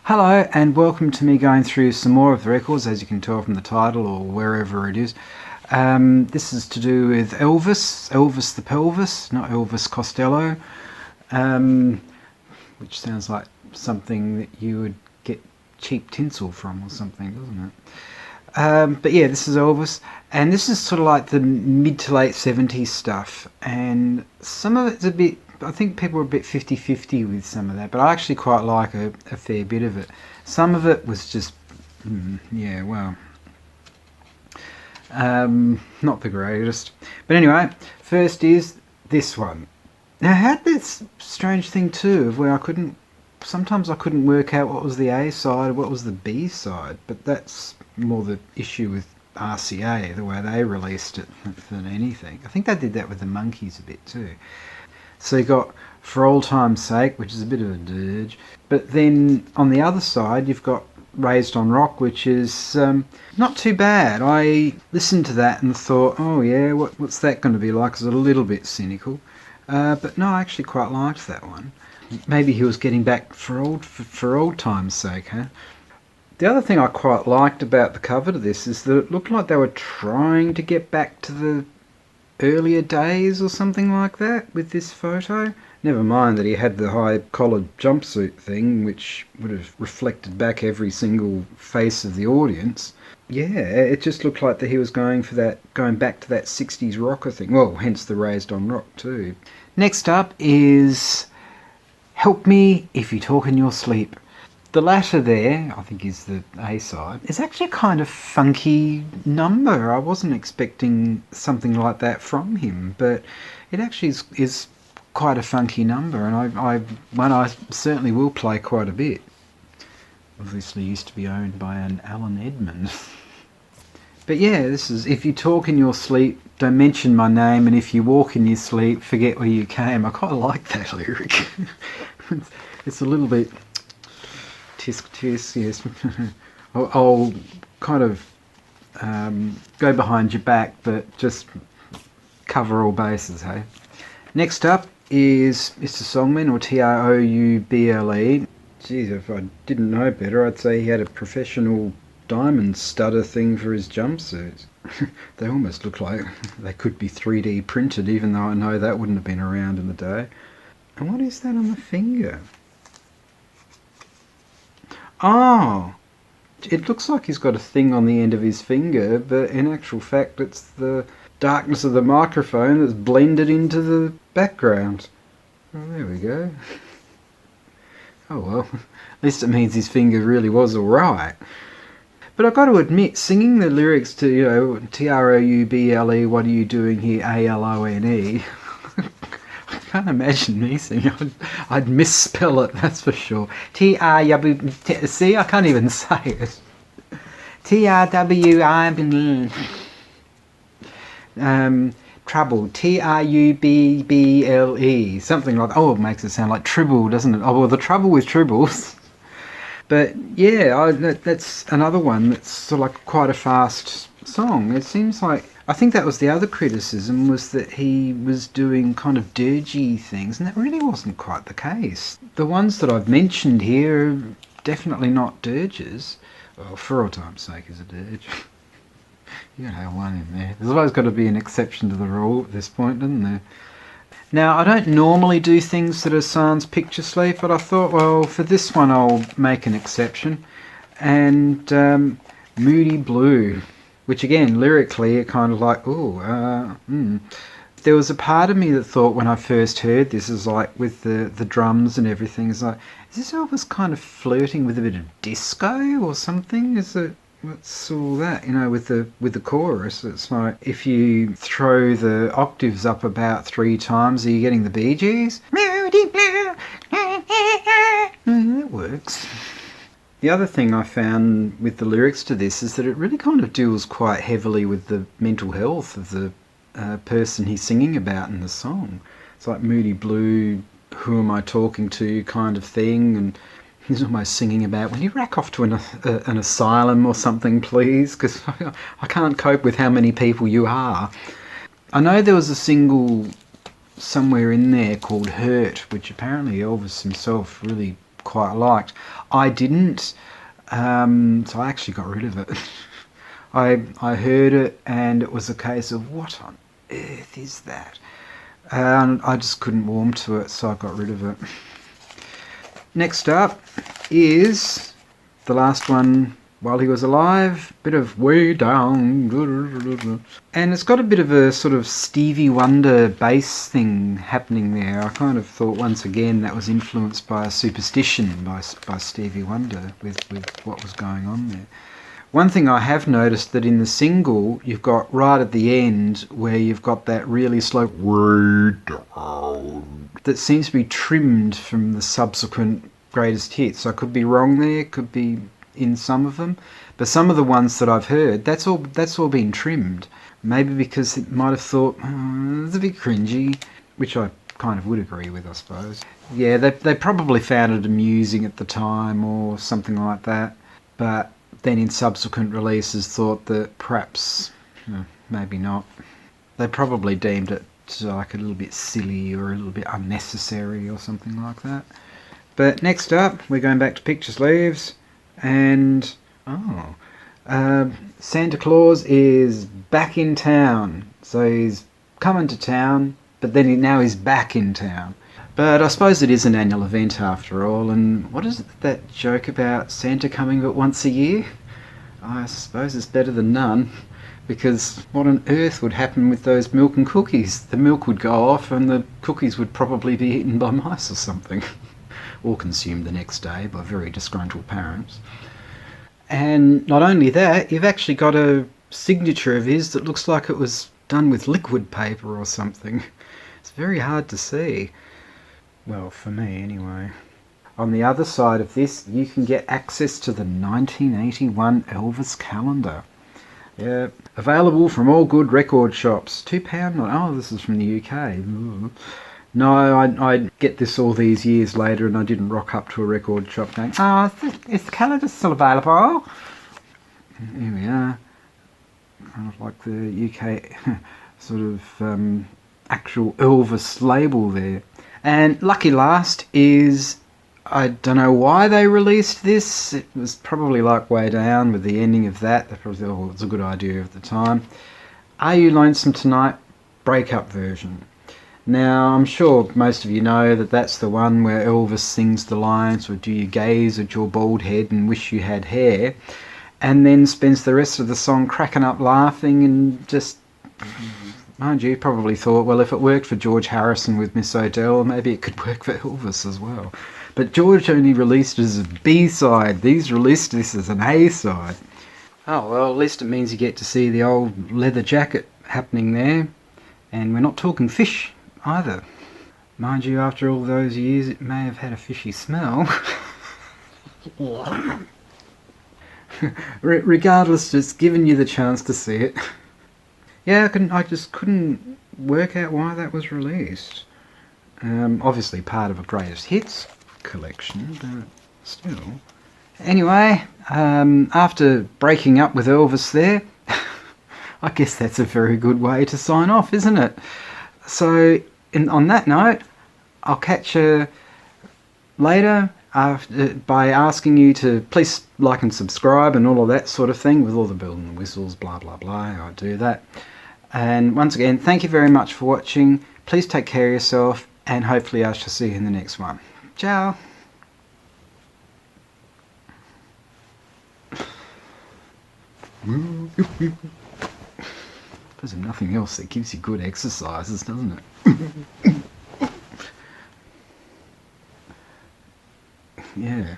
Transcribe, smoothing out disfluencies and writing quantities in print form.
Hello and welcome to me going through some more of the records, as you can tell from the title or wherever it is. This is to do with Elvis the Pelvis, not Elvis Costello, which sounds like something that you would get cheap tinsel from or something, doesn't it? But yeah, this is Elvis, and this is sort of like the mid to late 70s stuff, and some of it's a bit, I think people are a bit 50-50 with some of that, but I actually quite like a fair bit of it. Some of it was just, not the greatest. But anyway, first is this one. Now I had this strange thing too, of where sometimes I couldn't work out what was the A side and what was the B side, but that's more the issue with RCA, the way they released it, than anything. I think they did that with the Monkees a bit too. So you got For Old Time's Sake, which is a bit of a dirge. But then on the other side, you've got Raised on Rock, which is not too bad. I listened to that and thought, oh yeah, what's that going to be like? It's a little bit cynical. But no, I actually quite liked that one. Maybe he was getting back for old time's sake, huh? The other thing I quite liked about the cover to this is that it looked like they were trying to get back to the earlier days or something like that with this photo. Never mind that he had the high collared jumpsuit thing, which would have reflected back every single face of the audience. Yeah, it just looked like that he was going back to that 60s rocker thing. Well, hence the Raised on Rock too. Next up is Help Me If You Talk in Your Sleep. The latter there, I think, is the A side. It's actually a kind of funky number. I wasn't expecting something like that from him, but it actually is quite a funky number, and I certainly will play quite a bit. Obviously used to be owned by an Alan Edmond. But yeah, this is If You Talk in Your Sleep, Don't Mention My Name, and If You Walk in Your Sleep, Forget Where You Came. I quite like that lyric. It's a little bit tisk, yes. I'll kind of go behind your back, but just cover all bases, hey? Next up is Mr. Songman, or Trouble. Geez, if I didn't know better, I'd say he had a professional diamond stutter thing for his jumpsuits. They almost look like they could be 3D printed, even though I know that wouldn't have been around in the day. And what is that on the finger? Oh, it looks like he's got a thing on the end of his finger, but in actual fact it's the darkness of the microphone that's blended into the background. Oh, there we go. Oh well, at least it means his finger really was alright. But I've got to admit, singing the lyrics to, Trouble, what are you doing here, ALONE, I can't imagine me singing. I'd misspell it, that's for sure. See, I can't even say it. TRWI. Trouble. TRUBBLE. Something like that. Oh, it makes it sound like Tribble, doesn't it? Oh, well, the trouble with tribbles. But yeah, that's another one that's sort of like quite a fast song. It seems like, I think that was the other criticism, was that he was doing kind of dirgy things, and that really wasn't quite the case. The ones that I've mentioned here are definitely not dirges. Well, For All Time's Sake is a dirge. You gotta have one in there. There's always got to be an exception to the rule at this point, isn't there? Now, I don't normally do things that are sans picture sleeve, but I thought, well, for this one I'll make an exception. And Moody Blue, which again, lyrically, it kind of like, There was a part of me that thought when I first heard this, is like with the drums and everything, is like, is this Elvis kind of flirting with a bit of disco or something? Is it, what's all that? With the chorus, it's like, if you throw the octaves up about 3 times, are you getting the Bee Gees? Moody Blue, that works. The other thing I found with the lyrics to this is that it really kind of deals quite heavily with the mental health of the person he's singing about in the song. It's like Moody Blue, who am I talking to kind of thing, and he's almost singing about, will you rack off to an asylum or something, please, because I can't cope with how many people you are. I know there was a single somewhere in there called Hurt, which apparently Elvis himself really quite liked. I didn't, so I actually got rid of it. I heard it and it was a case of, what on earth is that? And I just couldn't warm to it, so I got rid of it. Next up is the last one while he was alive, bit of Way Down, and it's got a bit of a sort of Stevie Wonder bass thing happening there. I kind of thought once again that was influenced by Superstition by Stevie Wonder with what was going on there. One thing I have noticed that in the single you've got right at the end where you've got that really slow Way Down that seems to be trimmed from the subsequent greatest hits. I could be wrong there, could be in some of them, but some of the ones that I've heard, that's all been trimmed. Maybe because it might have thought it's a bit cringy, which I kind of would agree with, I suppose. Yeah, they probably found it amusing at the time or something like that, but then in subsequent releases thought that perhaps maybe not. They probably deemed it like a little bit silly or a little bit unnecessary or something like that. But next up, we're going back to Picture Sleeves. And Santa Claus is back in town. So he's coming to town, but then now he's back in town. But I suppose it is an annual event after all. And what is that joke about Santa coming but once a year? I suppose it's better than none, because what on earth would happen with those milk and cookies? The milk would go off and the cookies would probably be eaten by mice or something. Or consumed the next day by very disgruntled parents. And not only that, you've actually got a signature of his that looks like it was done with liquid paper or something. It's very hard to see. Well, for me anyway. On the other side of this, you can get access to the 1981 Elvis calendar. Yeah, available from all good record shops. £2. Oh, this is from the UK. Ooh. No, I get this all these years later and I didn't rock up to a record shop going, is the calendar still available? Here we are. Kind of like the UK sort of actual Elvis label there. And lucky last is, I don't know why they released this. It was probably like Way Down with the ending of that. They probably thought, it was a good idea at the time. Are You Lonesome Tonight? Breakup version. Now, I'm sure most of you know that that's the one where Elvis sings the lines, or do you gaze at your bald head and wish you had hair, and then spends the rest of the song cracking up laughing and just, mind you, probably thought, well, if it worked for George Harrison with Miss O'Dell, maybe it could work for Elvis as well. But George only released it as a B-side. These released this as an A-side. Oh, well, at least it means you get to see the old leather jacket happening there, and we're not talking fish either. Mind you, after all those years, it may have had a fishy smell. Regardless, just giving you the chance to see it. Yeah, I just couldn't work out why that was released. Obviously part of a greatest hits collection, but still. Anyway, after breaking up with Elvis there, I guess that's a very good way to sign off, isn't it? So, on that note, I'll catch you later by asking you to please like and subscribe and all of that sort of thing, with all the bells and whistles, blah blah blah. I do that. And once again, thank you very much for watching. Please take care of yourself, and hopefully I shall see you in the next one. Ciao. There's nothing else that gives you good exercises, doesn't it? Yeah.